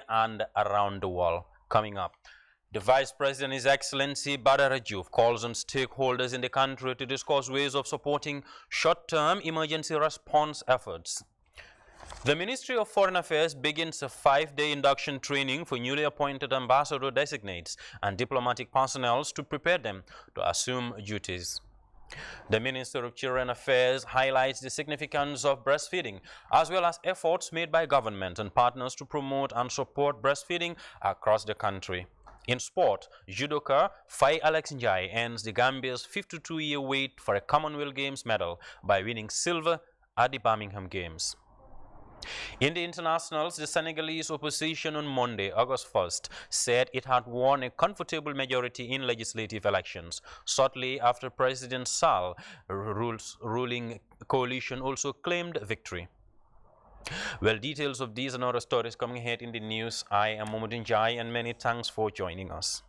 and around the world. Coming up, the Vice President, His Excellency Badar Rajouf, calls on stakeholders in the country to discuss ways of supporting short-term emergency response efforts. The Ministry of Foreign Affairs begins a 5-day induction training for newly appointed ambassador designates and diplomatic personnel to prepare them to assume duties. The Minister of Children Affairs highlights the significance of breastfeeding, as well as efforts made by government and partners to promote and support breastfeeding across the country. In sport, judoka Fai Alex Njai ends the Gambia's 52-year wait for a Commonwealth Games medal by winning silver at the Birmingham Games. In the internationals, the Senegalese opposition on Monday, August 1st, said it had won a comfortable majority in legislative elections, shortly after President Sall ruling coalition also claimed victory. Well, details of these and other stories coming ahead in the news. I am Momodin Jai, and many thanks for joining us.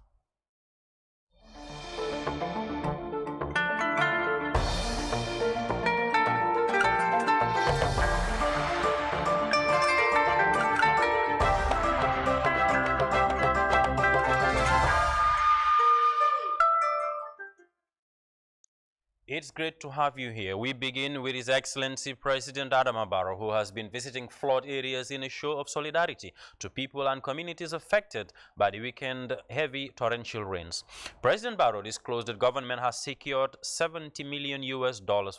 It's great to have you here. We begin with His Excellency President Adama Barrow, who has been visiting flood areas in a show of solidarity to people and communities affected by the weekend heavy torrential rains. President Barrow disclosed that government has secured $70 million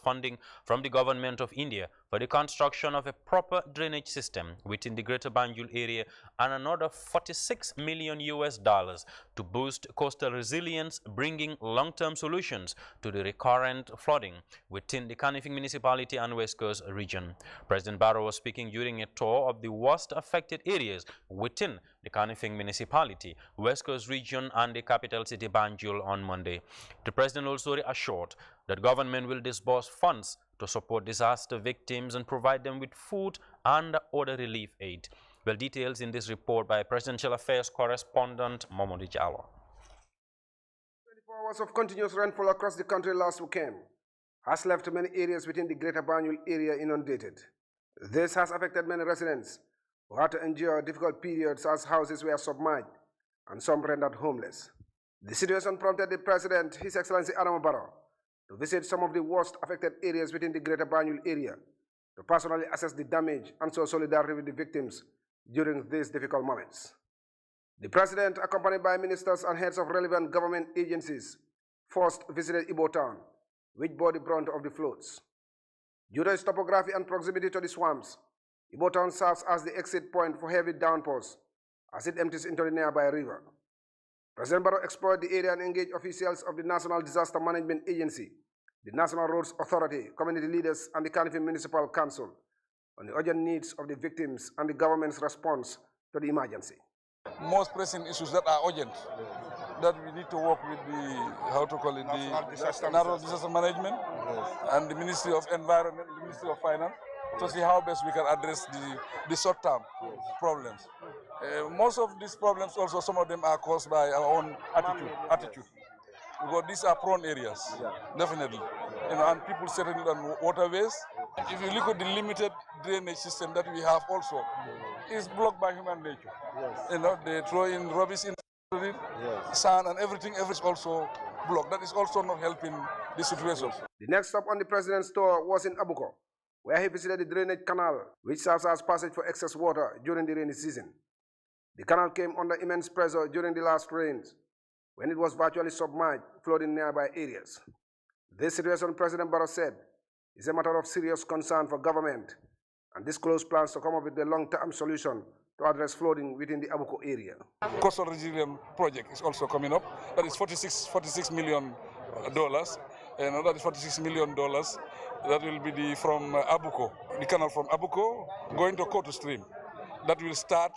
funding from the government of India for the construction of a proper drainage system within the Greater Banjul area and another $46 million to boost coastal resilience, bringing long-term solutions to the recurrent flooding within the Kanifing municipality and West Coast region. President Barrow was speaking during a tour of the worst affected areas within the Kanifing municipality, West Coast region, and the capital city Banjul on Monday. The president also reassured that government will disburse funds to support disaster victims and provide them with food and other relief aid. Well, details in this report by Presidential Affairs correspondent Momodi Jallo. 24 hours of continuous rainfall across the country last weekend has left many areas within the Greater Banjul area inundated. This has affected many residents who had to endure difficult periods as houses were submerged and some rendered homeless. The situation prompted the President, His Excellency Adama Barrow, to visit some of the worst affected areas within the Greater Banjul area to personally assess the damage and show solidarity with the victims during these difficult moments. The President, accompanied by ministers and heads of relevant government agencies, first visited Ibo Town, which bore the brunt of the floods. Due to its topography and proximity to the swamps, Ibo Town serves as the exit point for heavy downpours as it empties into the nearby river. President Barrow explored the area and engaged officials of the National Disaster Management Agency, the National Roads Authority, community leaders, and the Kanifing Municipal Council on the urgent needs of the victims and the government's response to the emergency. Most pressing issues that are urgent, that we need to work with the, National Disaster Management and the Ministry of Environment, the Ministry of Finance, to see how best we can address the short-term problems. Most of these problems also, some of them are caused by our own attitude. Because these are prone areas, definitely. And people settling on waterways. If you look at the limited drainage system that we have also, it's blocked by human nature. They throw in rubbish into it, sand and everything is also blocked. That is also not helping the situation. The next stop on the President's tour was in Abuko, where he visited the drainage canal, which serves as passage for excess water during the rainy season. The canal came under immense pressure during the last rains, when it was virtually submerged, flooding nearby areas. This situation, President Barrow said, is a matter of serious concern for government and disclosed plans to come up with a long-term solution to address flooding within the Abuko area. Coastal Resilience Project is also coming up. That is $46 million. And that is $46 million. That will be from Abuko, the canal from Abuko going to Koto Stream. That will start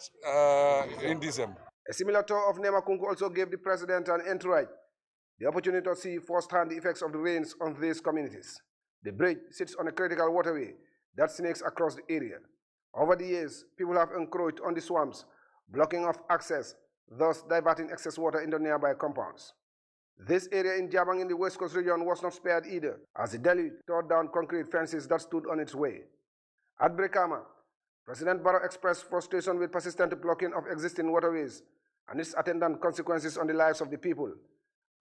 in December. A similar tour of Nemakunku also gave the President and entourage the opportunity to see firsthand the effects of the rains on these communities. The bridge sits on a critical waterway that snakes across the area. Over the years, people have encroached on the swamps, blocking off access, thus diverting excess water into nearby compounds. This area in Jabang in the West Coast region was not spared either, as the deluge tore down concrete fences that stood on its way. At Brekama, President Barrow expressed frustration with persistent blocking of existing waterways and its attendant consequences on the lives of the people,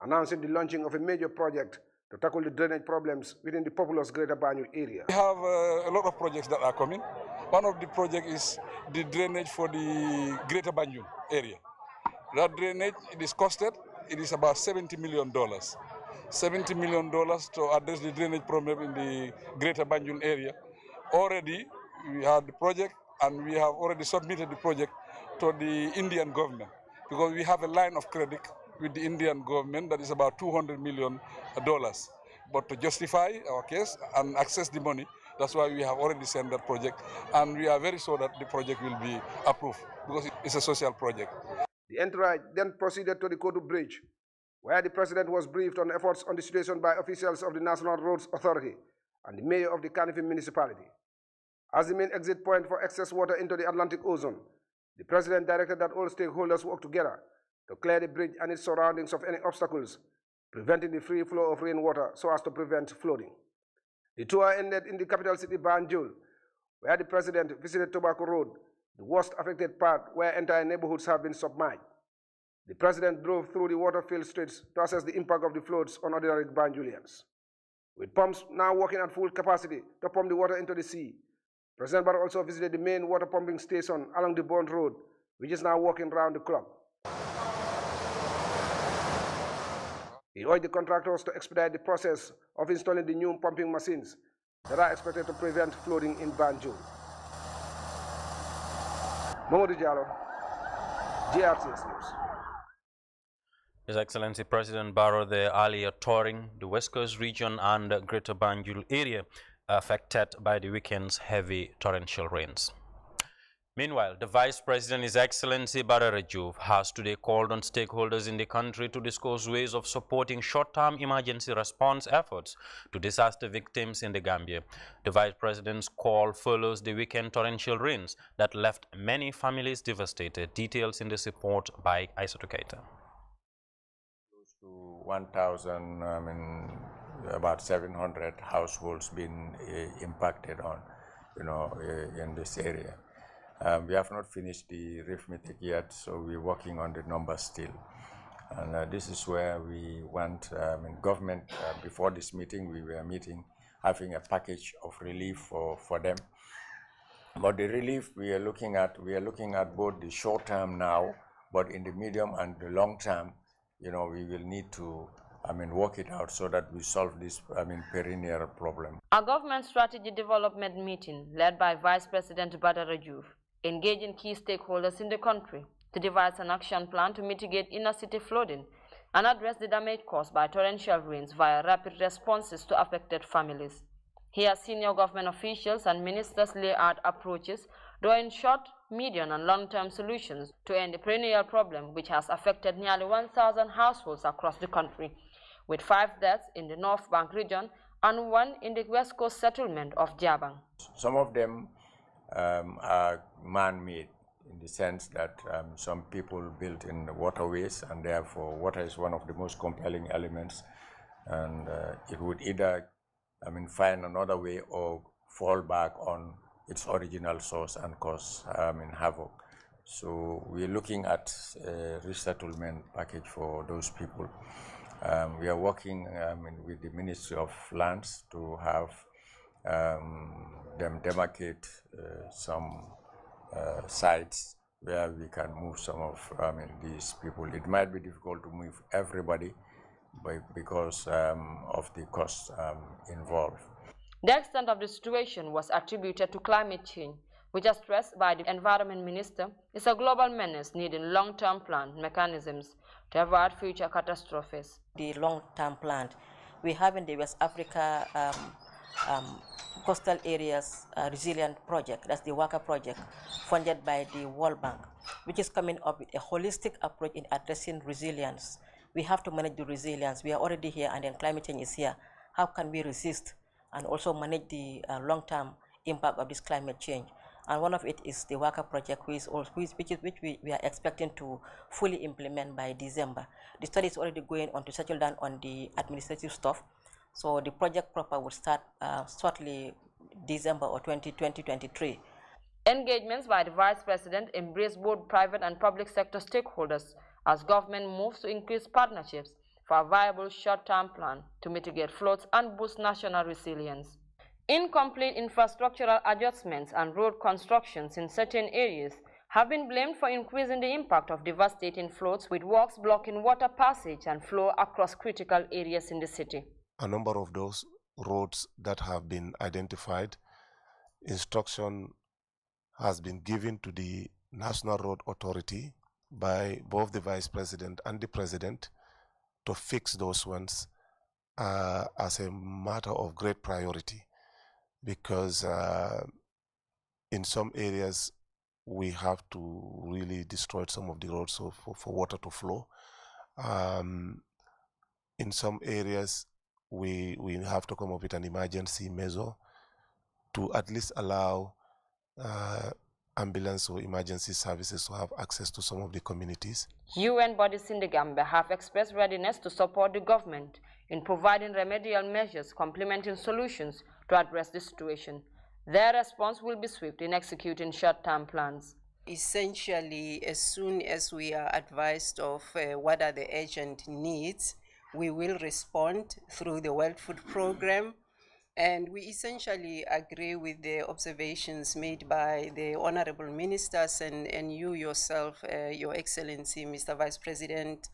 announcing the launching of a major project to tackle the drainage problems within the populous Greater Banjul area. We have a lot of projects that are coming. One of the projects is the drainage for the Greater Banjul area. That drainage, it is costed, it is about $70 million. $70 million to address the drainage problem in the Greater Banjul area. Already, we have the project and we have already submitted the project to the Indian government because we have a line of credit with the Indian government that is about $200 million. But to justify our case and access the money, that's why we have already sent that project, and we are very sure that the project will be approved because it's a social project. The entourage then proceeded to the Kodu Bridge, where the president was briefed on efforts on the situation by officials of the National Roads Authority and the mayor of the Kanifing municipality. As the main exit point for excess water into the Atlantic Ocean, the president directed that all stakeholders work together to clear the bridge and its surroundings of any obstacles, preventing the free flow of rainwater so as to prevent flooding. The tour ended in the capital city Banjul, where the president visited Tobacco Road, the worst affected part where entire neighborhoods have been submerged. The president drove through the water-filled streets to assess the impact of the floods on ordinary Banjulians. With pumps now working at full capacity to pump the water into the sea, President Barrow also visited the main water pumping station along the Bond Road, which is now working round the clock. He urged the contractors to expedite the process of installing the new pumping machines that are expected to prevent flooding in Banjul. Mamadou Diallo, GRTS News. His Excellency President Barrow there earlier touring the West Coast region and Greater Banjul area affected by the weekend's heavy torrential rains. Meanwhile, the Vice President, His Excellency Barrow has today called on stakeholders in the country to discuss ways of supporting short-term emergency response efforts to disaster victims in the Gambia. The Vice President's call follows the weekend torrential rains that left many families devastated. Details in this report by Aissatou Keita. Close to 1,000, about 700 households been impacted on, in this area. We have not finished the arithmetic yet, so we're working on the numbers still. And this is where we want government. Before this meeting, we were having a package of relief for them. But the relief we are looking at both the short term now, but in the medium and the long term, we will need to work it out so that we solve this perennial problem. A government strategy development meeting led by Vice President Badara Diouf engaging key stakeholders in the country to devise an action plan to mitigate inner city flooding and address the damage caused by torrential rains via rapid responses to affected families. Here, senior government officials and ministers lay out approaches drawing short, medium, and long-term solutions to end the perennial problem which has affected nearly 1,000 households across the country, with 5 deaths in the North Bank region and 1 in the West Coast settlement of Jabang. Some of them are man-made in the sense that some people built in the waterways, and therefore water is one of the most compelling elements, and it would either find another way or fall back on its original source and cause havoc. So we're looking at a resettlement package for those people. We are working with the Ministry of Lands to have them demarcate some sites where we can move some of these people. It might be difficult to move everybody because of the costs involved. The extent of the situation was attributed to climate change, which, as stressed by the Environment Minister, is a global menace needing long-term plan mechanisms to avoid future catastrophes. The long-term plan we have in the West Africa coastal areas resilient project, that's the WACA project, funded by the World Bank, which is coming up with a holistic approach in addressing resilience. We have to manage the resilience. We are already here, and then climate change is here. How can we resist and also manage the long-term impact of this climate change? And one of it is the WACA project, which we are expecting to fully implement by December. The study is already going on to settle down on the administrative stuff. So the project proper will start shortly December or 2023. Engagements by the Vice President embrace both private and public sector stakeholders as government moves to increase partnerships for a viable short-term plan to mitigate floods and boost national resilience. Incomplete infrastructural adjustments and road constructions in certain areas have been blamed for increasing the impact of devastating floods, with works blocking water passage and flow across critical areas in the city. A number of those roads that have been identified, instruction has been given to the National Road Authority by both the Vice President and the President to fix those ones as a matter of great priority, because in some areas we have to really destroy some of the roads for water to flow. In some areas we have to come up with an emergency measure to at least allow ambulance or emergency services to have access to some of the communities. UN bodies in the Gambia have expressed readiness to support the government in providing remedial measures complementing solutions to address the situation. Their response will be swift in executing short-term plans. Essentially, as soon as we are advised of what are the urgent needs, we will respond through the World Food Programme. And we essentially agree with the observations made by the honorable ministers and you yourself, Your Excellency, Mr. Vice President,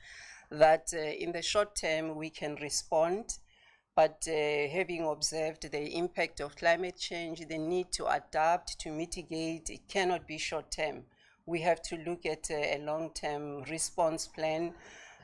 that in the short term we can respond, but having observed the impact of climate change, the need to adapt, to mitigate, it cannot be short term. We have to look at a long-term response plan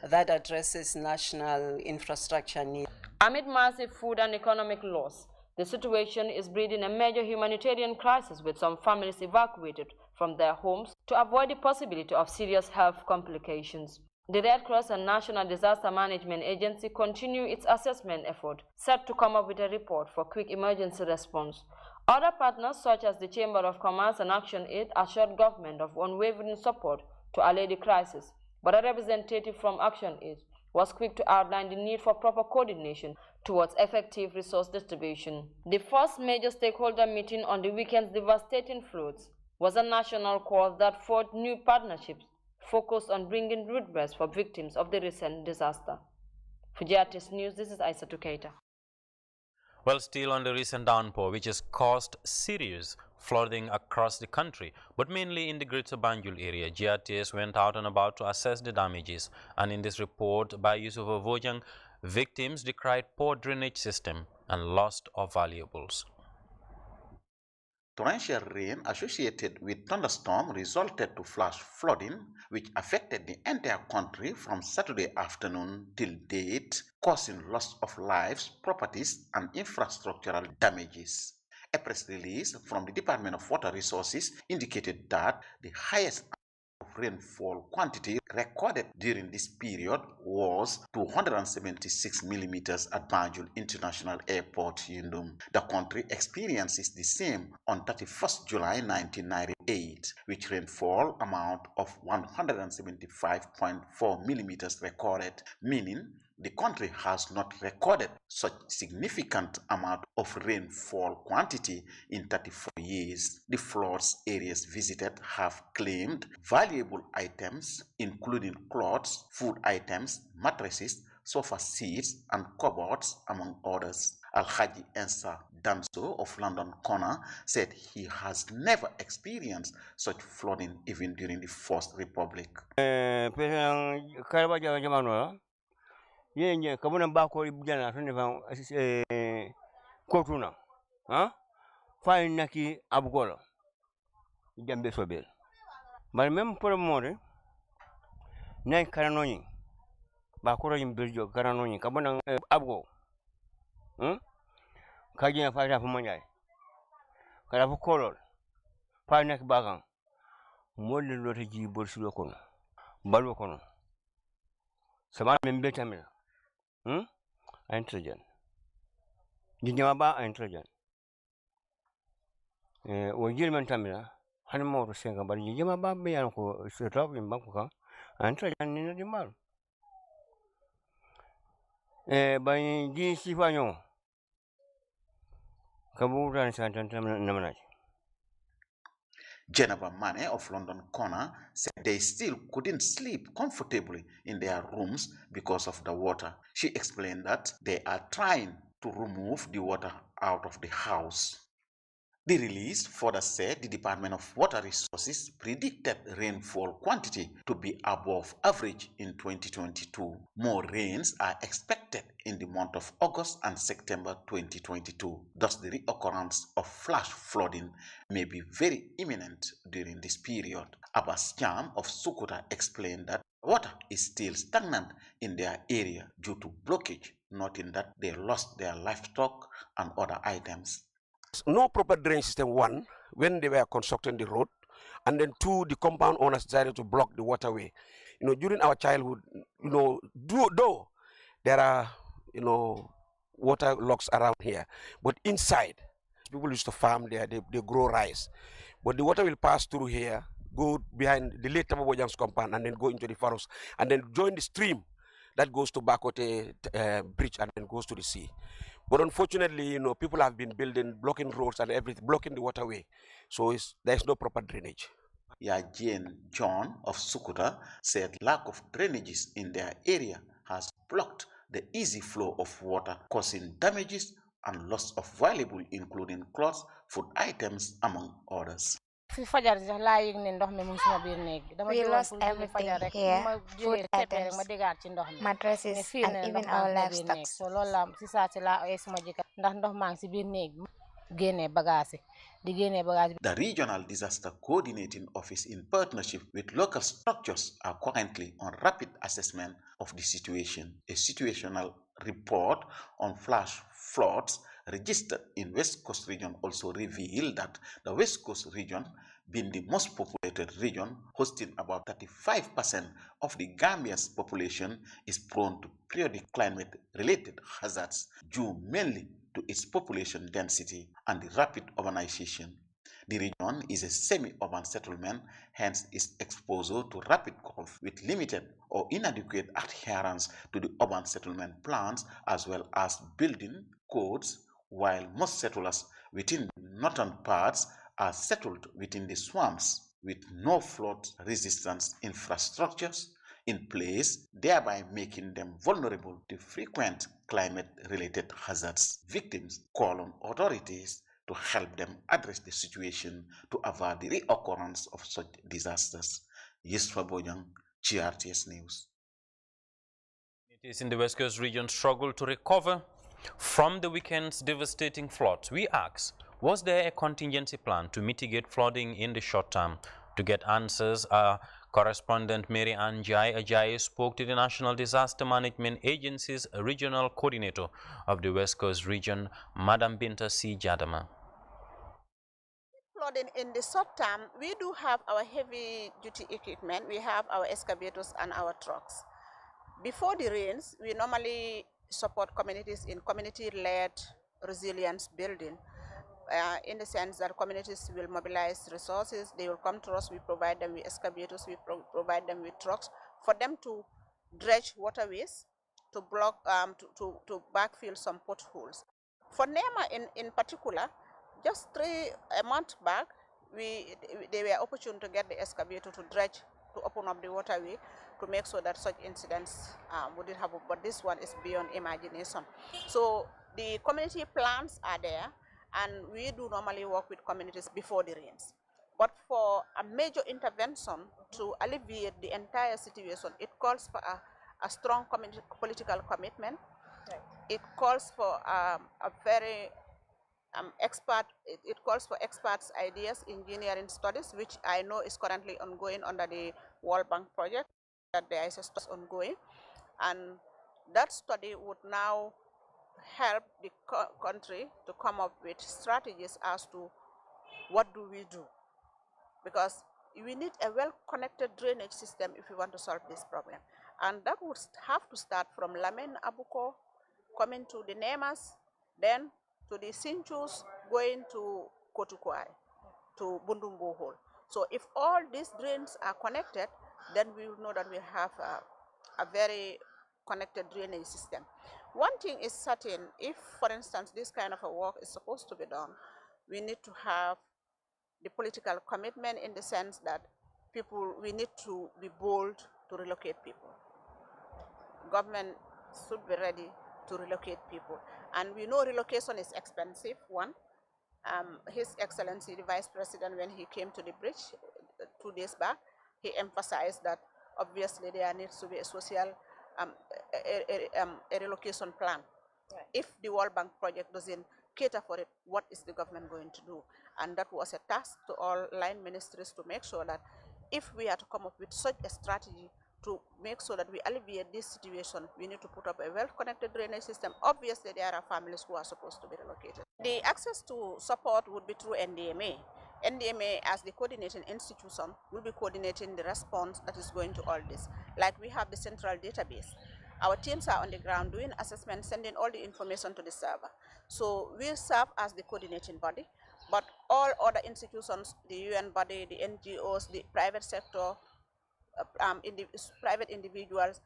that addresses national infrastructure needs. Amid massive food and economic loss, the situation is breeding a major humanitarian crisis, with some families evacuated from their homes to avoid the possibility of serious health complications. The Red Cross and National Disaster Management Agency continue its assessment effort, set to come up with a report for quick emergency response. Other partners, such as the Chamber of Commerce and Action Aid, assured government of unwavering support to allay the crisis, but a representative from Action Aid was quick to outline the need for proper coordination towards effective resource distribution. The first major stakeholder meeting on the weekend's devastating floods was a national call that forged new partnerships focused on bringing redress for victims of the recent disaster. For GRTS News, this is Aissatou Keita. Well, still on the recent downpour, which has caused serious flooding across the country, but mainly in the Greater Banjul area, GRTS went out and about to assess the damages. And in this report by Yusuf Vojang, victims decried poor drainage system and loss of valuables. Torrential rain associated with thunderstorm resulted to flash flooding, which affected the entire country from Saturday afternoon till date, causing loss of lives, properties, and infrastructural damages. A press release from the Department of Water Resources indicated that the highest rainfall quantity recorded during this period was 276 millimeters at Banjul International Airport, Yundum. The country experiences the same on 31st July 1998, with rainfall amount of 175.4 millimeters recorded, meaning the country has not recorded such significant amount of rainfall quantity in 34 years. The floods areas visited have claimed valuable items, including clothes, food items, mattresses, sofa seats, and cupboards, among others. Alhaji Ensa Danso of London Corner said he has never experienced such flooding even during the First Republic. Yenye kabuna mbako ibujana tunde fa kotuna fa naki abgolo jambe sobel bal même pour more nay karanoni ba ko yim birjo karanoni kabuna abgo kajina fa fa monjay kala fa kolol fa nak bagan modle lote ji borsulo kono balwo kono sama membe tamina nitrogen. Jinjama ba nitrogen. Wajil mentamila. Hani mo senga bari jinjama ba be yan ko setup in banku ka. Nitrogen ni di mal. Ba ji sifanyo. Kaburan santan namanaji. Jennifer Mane of London Corner said they still couldn't sleep comfortably in their rooms because of the water. She explained that they are trying to remove the water out of the house. The release further said the Department of Water Resources predicted rainfall quantity to be above average in 2022. More rains are expected in the month of August and September 2022. Thus, the reoccurrence of flash flooding may be very imminent during this period. Abbas Jam of Sukuta explained that water is still stagnant in their area due to blockage, noting that they lost their livestock and other items. No proper drainage system, one, when they were constructing the road, and then two, the compound owners decided to block the waterway. During our childhood, though there are, water logs around here, but inside, people used to farm there, they grow rice. But the water will pass through here, go behind the late Tababojang's compound, and then go into the forest, and then join the stream that goes to Bakote Bridge and then goes to the sea. But unfortunately, people have been blocking roads and everything, blocking the waterway. So there's no proper drainage. Jane John of Sukuta said lack of drainages in their area has blocked the easy flow of water, causing damages and loss of valuable, including clothes, food items, among others. We lost everything here, food items, mattresses, and even our livestock. The Regional Disaster Coordinating Office, in partnership with local structures, are currently on rapid assessment of the situation. A situational report on flash floods registered in West Coast region also revealed that the West Coast region, being the most populated region, hosting about 35% of the Gambia's population, is prone to periodic climate-related hazards due mainly to its population density and the rapid urbanization. The region is a semi-urban settlement, hence its exposure to rapid growth with limited or inadequate adherence to the urban settlement plans as well as building codes, while most settlers within the northern parts are settled within the swamps with no flood-resistant infrastructures in place, thereby making them vulnerable to frequent climate-related hazards. Victims call on authorities to help them address the situation to avoid the reoccurrence of such disasters. Yusfa Bojang, GRTS News. It is in the West Coast region struggle to recover from the weekend's devastating floods. We ask, was there a contingency plan to mitigate flooding in the short term? To get answers, our correspondent Mary Ann Ajayi spoke to the National Disaster Management Agency's regional coordinator of the West Coast region, Madam Binta C. Jadama. Flooding in the short term, we do have our heavy duty equipment. We have our excavators and our trucks. Before the rains, we normally support communities in community-led resilience building. In the sense that communities will mobilize resources, they will come to us, we provide them with excavators, we provide them with trucks for them to dredge waterways, to block, to backfill some potholes. For NEMA in particular, just a month back, they were opportune to get the excavator to dredge, to open up the waterway, to make sure that such incidents wouldn't happen, but this one is beyond imagination. So the community plans are there, and we do normally work with communities before the rains. But for a major intervention to alleviate the entire situation, it calls for a strong political commitment. Right. It calls for a very it calls for experts' ideas, engineering studies, which I know is currently ongoing under the World Bank project, that there is a study ongoing. And that study would now help the country to come up with strategies as to what do we do, because we need a well-connected drainage system if we want to solve this problem, and that would have to start from Lamen Abuko, coming to the Nemas, then to the Sinchus, going to Kotukwai, to Bundumbo Hole. So if all these drains are connected, then we will know that we have a very connected drainage system. One thing is certain, if, for instance, this kind of a work is supposed to be done, we need to have the political commitment in the sense that we need to be bold to relocate people. Government should be ready to relocate people. And we know relocation is expensive, one. His Excellency, the Vice President, when he came to the bridge 2 days back, he emphasized that obviously there needs to be a social a relocation plan. Right. If the World Bank project doesn't cater for it, what is the government going to do? And that was a task to all line ministries to make sure that if we are to come up with such a strategy to make sure that we alleviate this situation, we need to put up a well-connected drainage system. Obviously, there are families who are supposed to be relocated. The access to support would be through NDMA. NDMA, as the coordinating institution, will be coordinating the response that is going to all this. Like we have the central database. Our teams are on the ground doing assessment, sending all the information to the server. So we serve as the coordinating body, but all other institutions, the UN body, the NGOs, the private sector, private individuals,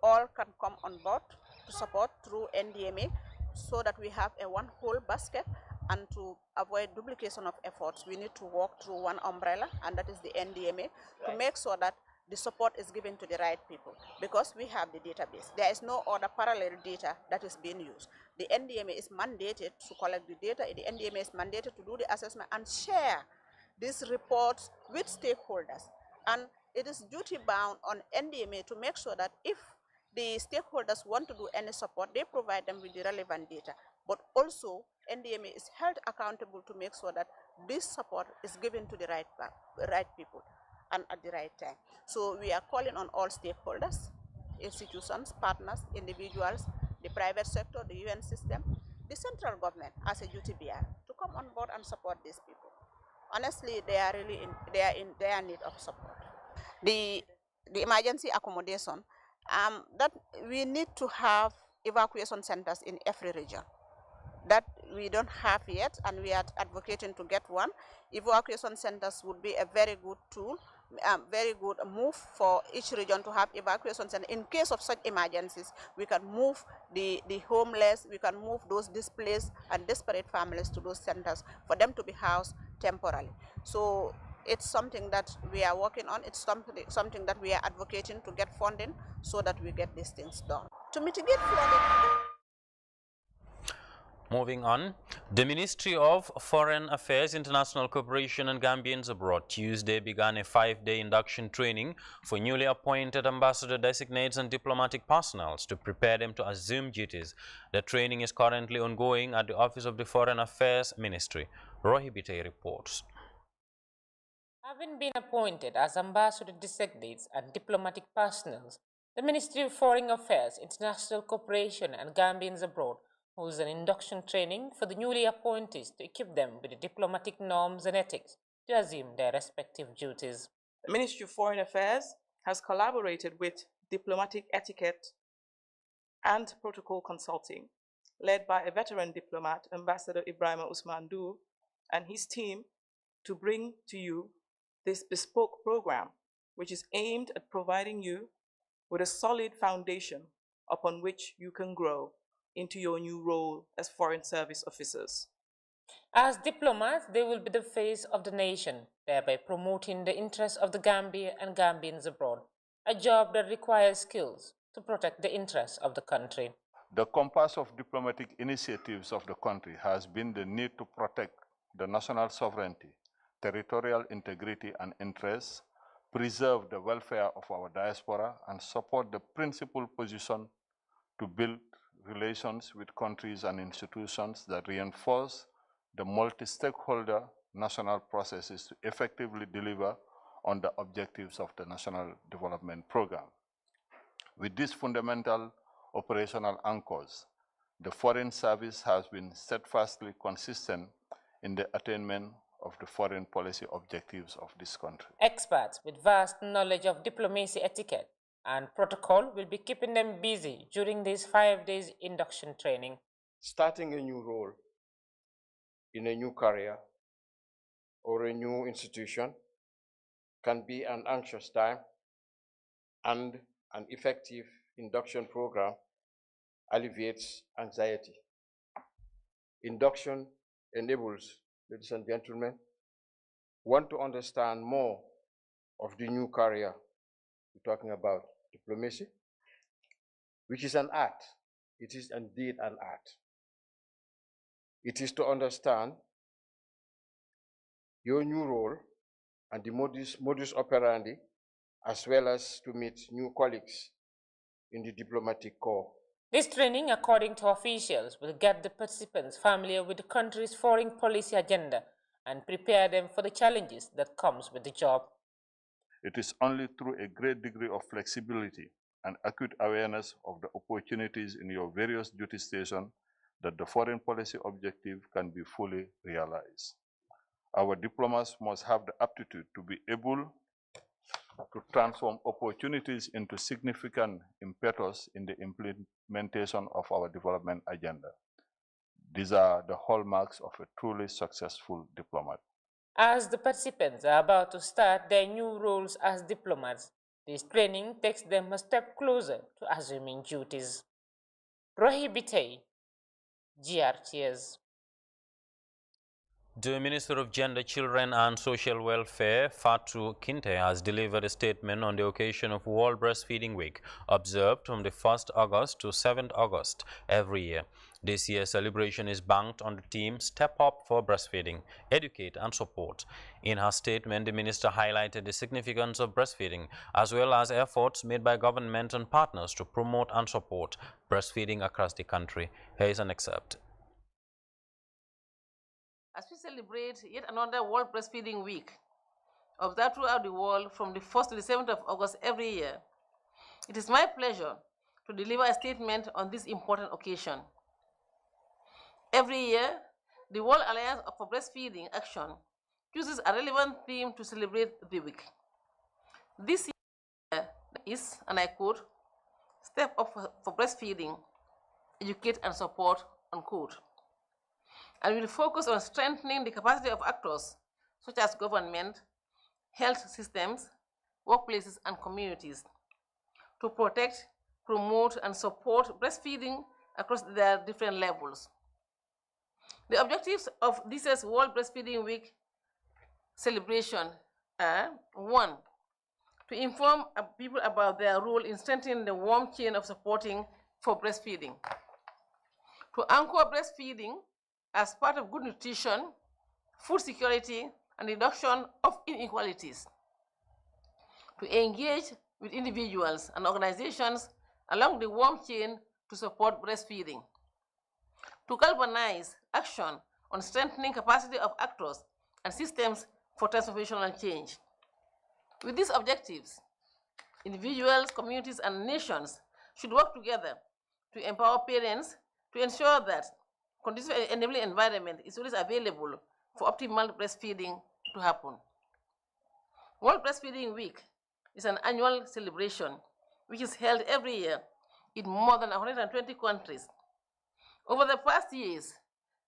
all can come on board to support through NDMA so that we have a one whole basket, and to avoid duplication of efforts, we need to work through one umbrella, and that is the NDMA, to make sure that the support is given to the right people, because we have the database. There is no other parallel data that is being used. The NDMA is mandated to collect the data, the NDMA is mandated to do the assessment and share these reports with stakeholders. And it is duty bound on NDMA to make sure that if the stakeholders want to do any support, they provide them with the relevant data. But also, NDMA is held accountable to make sure that this support is given to the right people and at the right time. So we are calling on all stakeholders, institutions, partners, individuals, the private sector, the UN system, the central government as a duty bearer to come on board and support these people. Honestly, they are really in need of support. The emergency accommodation, that we need to have evacuation centers in every region. That we don't have yet, and we are advocating to get one. Evacuation centers would be a very good tool, very good move for each region to have evacuation centers. In case of such emergencies, we can move the homeless, we can move those displaced and desperate families to those centers for them to be housed temporarily. So it's something that we are working on. It's something that we are advocating to get funding so that we get these things done. To mitigate flooding. Moving on, the Ministry of Foreign Affairs, International Cooperation and Gambians Abroad Tuesday began a 5-day induction training for newly appointed ambassador designates and diplomatic personnel to prepare them to assume duties. The training is currently ongoing at the Office of the Foreign Affairs Ministry. Rohibite reports. Having been appointed as ambassador designates and diplomatic personnel, the Ministry of Foreign Affairs, International Cooperation and Gambians Abroad holds an induction training for the newly appointees to equip them with the diplomatic norms and ethics to assume their respective duties. The Ministry of Foreign Affairs has collaborated with Diplomatic Etiquette and Protocol Consulting, led by a veteran diplomat, Ambassador Ibrahima Usman Dur, and his team, to bring to you this bespoke program, which is aimed at providing you with a solid foundation upon which you can grow into your new role as Foreign Service officers. As diplomats, they will be the face of the nation, thereby promoting the interests of the Gambia and Gambians abroad, a job that requires skills to protect the interests of the country. The compass of diplomatic initiatives of the country has been the need to protect the national sovereignty, territorial integrity and interests, preserve the welfare of our diaspora, and support the principal position to build relations with countries and institutions that reinforce the multi-stakeholder national processes to effectively deliver on the objectives of the National Development Program. With these fundamental operational anchors, the Foreign Service has been steadfastly consistent in the attainment of the foreign policy objectives of this country. Experts with vast knowledge of diplomacy etiquette and protocol will be keeping them busy during this 5 days induction training. Starting a new role in a new career or a new institution can be an anxious time, and an effective induction program alleviates anxiety. Induction enables, ladies and gentlemen, want to understand more of the new career, we're talking about diplomacy, which is an art. It is indeed an art. It is to understand your new role and the modus operandi, as well as to meet new colleagues in the diplomatic corps. This training, according to officials, will get the participants familiar with the country's foreign policy agenda and prepare them for the challenges that comes with the job. It is only through a great degree of flexibility and acute awareness of the opportunities in your various duty stations that the foreign policy objective can be fully realized. Our diplomats must have the aptitude to be able to transform opportunities into significant impetus in the implementation of our development agenda. These are the hallmarks of a truly successful diplomat. As the participants are about to start their new roles as diplomats, this training takes them a step closer to assuming duties. Prohibite, GRTS. The Minister of Gender, Children and Social Welfare, Fatou Kinte, has delivered a statement on the occasion of World Breastfeeding Week, observed from the 1st August to 7th August every year. This year's celebration is banked on the theme Step Up for Breastfeeding, Educate and Support. In her statement, the minister highlighted the significance of breastfeeding, as well as efforts made by government and partners to promote and support breastfeeding across the country. Here is an excerpt. As we celebrate yet another World Breastfeeding Week, observed throughout the world from the 1st to the 7th of August every year, it is my pleasure to deliver a statement on this important occasion. Every year, the World Alliance for Breastfeeding Action chooses a relevant theme to celebrate the week. This year is, and I quote, Step Up for Breastfeeding, Educate and Support, unquote. And will focus on strengthening the capacity of actors such as government, health systems, workplaces, and communities to protect, promote, and support breastfeeding across their different levels. The objectives of this year's World Breastfeeding Week celebration are: 1, to inform people about their role in strengthening the warm chain of supporting for breastfeeding, to anchor breastfeeding as part of good nutrition, food security, and reduction of inequalities, to engage with individuals and organizations along the warm chain to support breastfeeding, to galvanize action on strengthening capacity of actors and systems for transformational change. With these objectives, individuals, communities, and nations should work together to empower parents to ensure that conducive enabling environment is always available for optimal breastfeeding to happen. World Breastfeeding Week is an annual celebration which is held every year in more than 120 countries. Over the past years,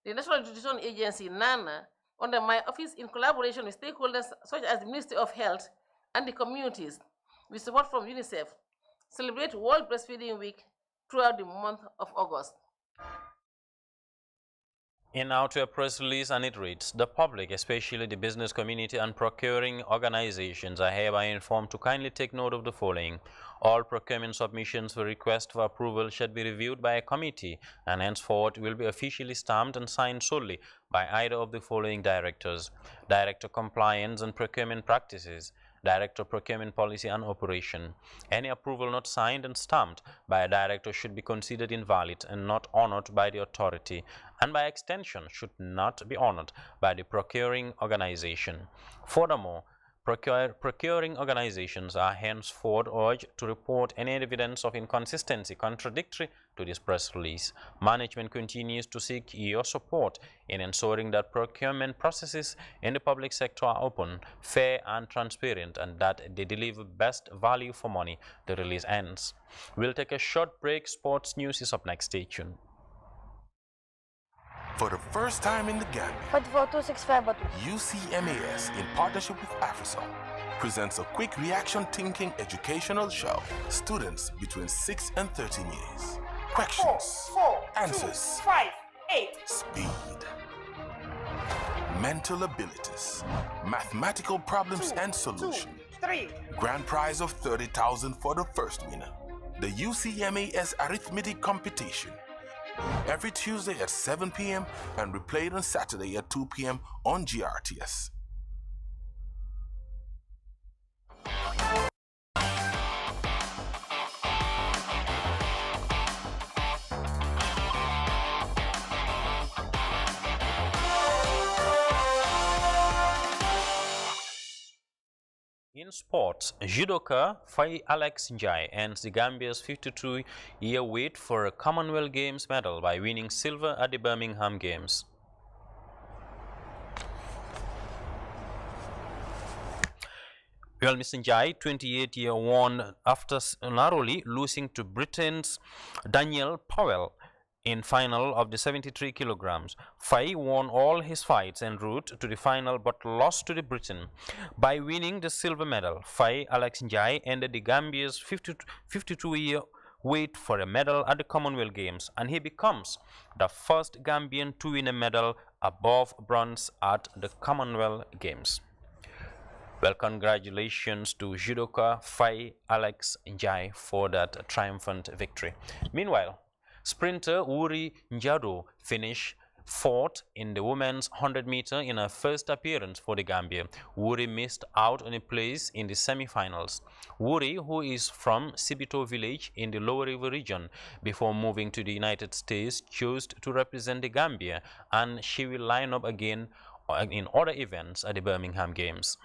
the National Nutrition Agency, NANA, under my office in collaboration with stakeholders such as the Ministry of Health and the communities, with support from UNICEF, celebrate World Breastfeeding Week throughout the month of August. In now to a press release, and it reads, the public, especially the business community and procuring organizations, are hereby informed to kindly take note of the following. All procurement submissions for request for approval should be reviewed by a committee and henceforth will be officially stamped and signed solely by either of the following directors: Director Compliance and Procurement Practices, Director Procurement Policy and Operation. Any approval not signed and stamped by a director should be considered invalid and not honored by the authority, and by extension should not be honored by the procuring organization. Furthermore, procuring organizations are henceforth urged to report any evidence of inconsistency contradictory to this press release. Management continues to seek your support in ensuring that procurement processes in the public sector are open, fair, and transparent, and that they deliver best value for money. The release ends. We'll take a short break. Sports news is up next. Stay tuned. For the first time in the Gambia, UCMAS, in partnership with AFRISOL, presents a quick reaction thinking educational show. Students between 6 and 13 years. Questions, 4, 4, answers, 2, 5, 8. Speed. mental abilities, mathematical problems and solution. Grand prize of 30,000 for the first winner. The UCMAS Arithmetic Competition. Every Tuesday at 7 p.m. and replayed on Saturday at 2 p.m. on GRTS. In sports, judoka Faye Alex Njai ends the Gambia's 52-year wait for a Commonwealth Games medal by winning silver at the Birmingham Games. Well, Mr. Njai, 28-year, won after narrowly losing to Britain's Daniel Powell in final of the 73 kilograms. Faye won all his fights en route to the final but lost to the Britain. By winning the silver medal, Faye Alex Njai ended the Gambia's 52-year wait for a medal at the Commonwealth Games, and he becomes the first Gambian to win a medal above bronze at the Commonwealth Games. Well, congratulations to judoka Faye Alex Njai for that triumphant victory. Meanwhile, sprinter Wuri Njado finished fourth in the women's 100-meter in her first appearance for the Gambia. Wuri missed out on a place in the semi-finals. Wuri, who is from Sibito village in the Lower River region, before moving to the United States, chose to represent the Gambia, and she will line up again in other events at the Birmingham Games.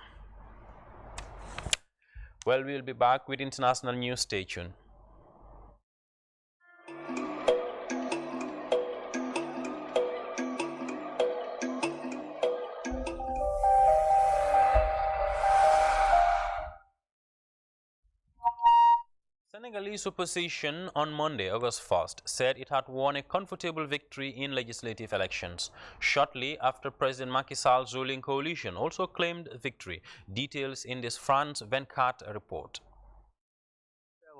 Well, we'll be back with international news. Stay tuned. Senegalese opposition on Monday, August 1st, said it had won a comfortable victory in legislative elections. Shortly after, President Macky Sall's ruling coalition also claimed victory. Details in this France 24 report.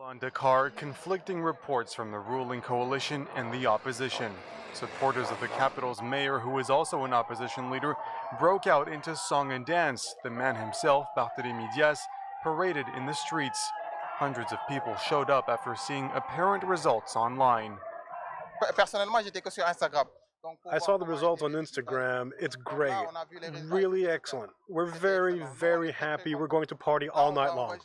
On Dakar, conflicting reports from the ruling coalition and the opposition. Supporters of the capital's mayor, who is also an opposition leader, broke out into song and dance. The man himself, Barthélémy Dias, paraded in the streets. Hundreds of people showed up after seeing apparent results online. I saw the results on Instagram. It's great. Really excellent. We're very, very happy. We're going to party all night long.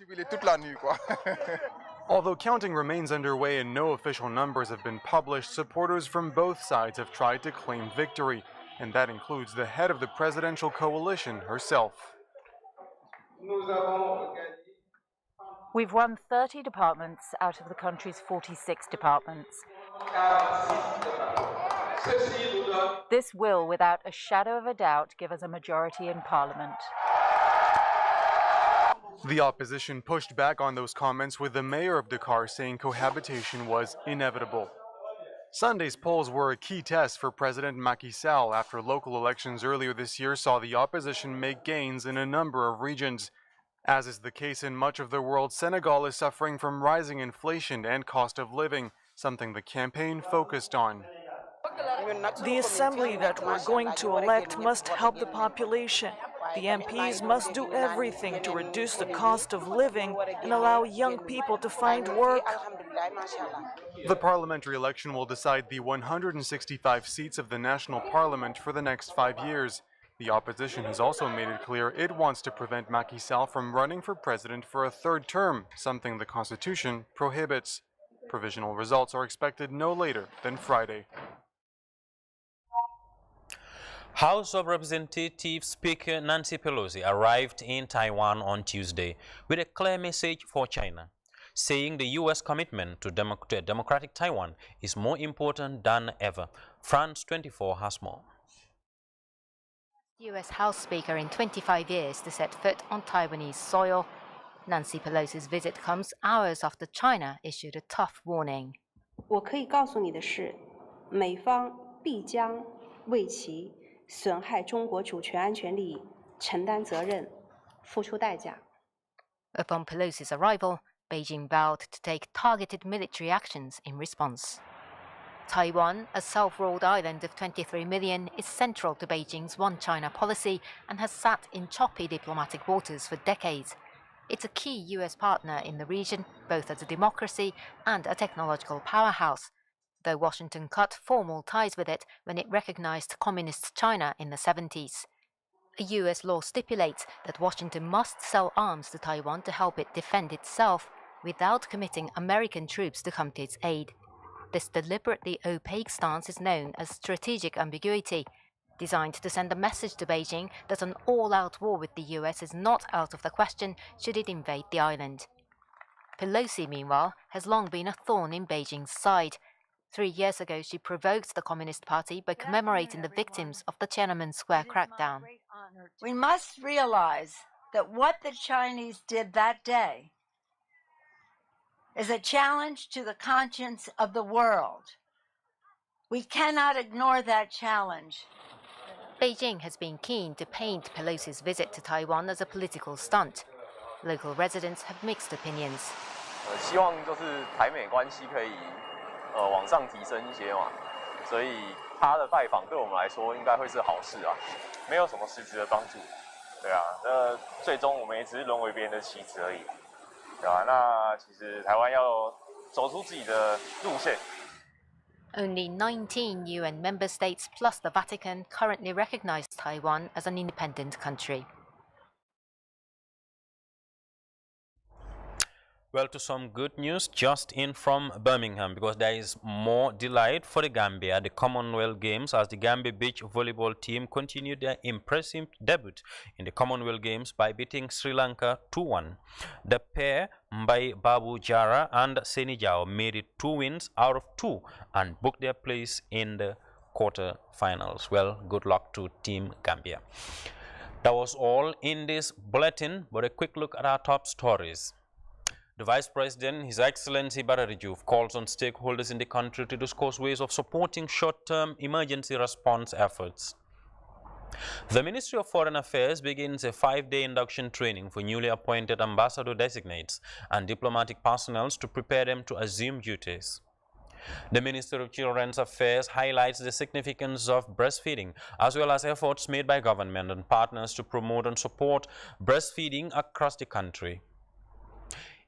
Although counting remains underway and no official numbers have been published, supporters from both sides have tried to claim victory, and that includes the head of the presidential coalition herself. We've won 30 departments out of the country's 46 departments. This will, without a shadow of a doubt, give us a majority in Parliament. The opposition pushed back on those comments, with the mayor of Dakar saying cohabitation was inevitable. Sunday's polls were a key test for President Macky Sall after local elections earlier this year saw the opposition make gains in a number of regions. As is the case in much of the world, Senegal is suffering from rising inflation and cost of living, something the campaign focused on. The assembly that we're going to elect must help the population. The MPs must do everything to reduce the cost of living and allow young people to find work. The parliamentary election will decide the 165 seats of the national parliament for the next 5 years. The opposition has also made it clear it wants to prevent Macky Sall from running for president for a third term, something the Constitution prohibits. Provisional results are expected no later than Friday. House of Representatives Speaker Nancy Pelosi arrived in Taiwan on Tuesday with a clear message for China, saying the U.S. commitment to democratic Taiwan is more important than ever. France 24 has more. U.S. House Speaker in 25 years to set foot on Taiwanese soil. Nancy Pelosi's visit comes hours after China issued a tough warning. 我可以告诉你的是，美方必将为其损害中国主权安全利益承担责任，付出代价。 Upon Pelosi's arrival, Beijing vowed to take targeted military actions in response. Taiwan, a self-ruled island of 23 million, is central to Beijing's One China policy and has sat in choppy diplomatic waters for decades. It's a key US partner in the region, both as a democracy and a technological powerhouse, though Washington cut formal ties with it when it recognized Communist China in the 70s. A US law stipulates that Washington must sell arms to Taiwan to help it defend itself without committing American troops to come to its aid. This deliberately opaque stance is known as strategic ambiguity, designed to send a message to Beijing that an all-out war with the US is not out of the question should it invade the island. Pelosi, meanwhile, has long been a thorn in Beijing's side. 3 years ago, she provoked the Communist Party by commemorating the victims of the Tiananmen Square crackdown. We must realize that what the Chinese did that day is a challenge to the conscience of the world. We cannot ignore that challenge. Beijing has been keen to paint Pelosi's visit to Taiwan as a political stunt. Local residents have mixed opinions. 希望就是台美关系可以往上提升一些嘛，所以他的拜访对我们来说应该会是好事啊，没有什么实质的帮助。对啊，那最终我们也只是沦为别人的棋子而已。 Only 19 UN member states plus the Vatican currently recognize Taiwan as an independent country. Well, to some good news just in from Birmingham, because there is more delight for the Gambia at the Commonwealth Games as the Gambia beach volleyball team continued their impressive debut in the Commonwealth Games by beating Sri Lanka 2-1. The pair, Mbai Babu Jara and Senegal, made it 2 wins out of 2 and booked their place in the quarter-finals. Well, good luck to Team Gambia. That was all in this bulletin, but a quick look at our top stories. The Vice President, His Excellency Badara Diouf, calls on stakeholders in the country to discuss ways of supporting short-term emergency response efforts. The Ministry of Foreign Affairs begins a 5-day induction training for newly appointed ambassador designates and diplomatic personnel to prepare them to assume duties. The Minister of Children's Affairs highlights the significance of breastfeeding as well as efforts made by government and partners to promote and support breastfeeding across the country.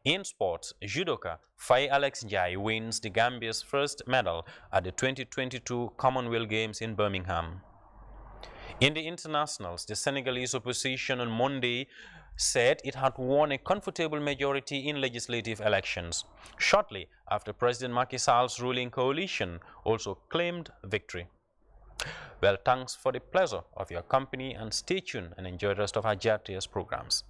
In sports, judoka Faye Alex Njai wins the Gambia's first medal at the 2022 Commonwealth Games in Birmingham. In the internationals, the Senegalese opposition on Monday said it had won a comfortable majority in legislative elections, shortly after President Macky Sall's ruling coalition also claimed victory. Well, thanks for the pleasure of your company and stay tuned and enjoy the rest of our JRTS programs.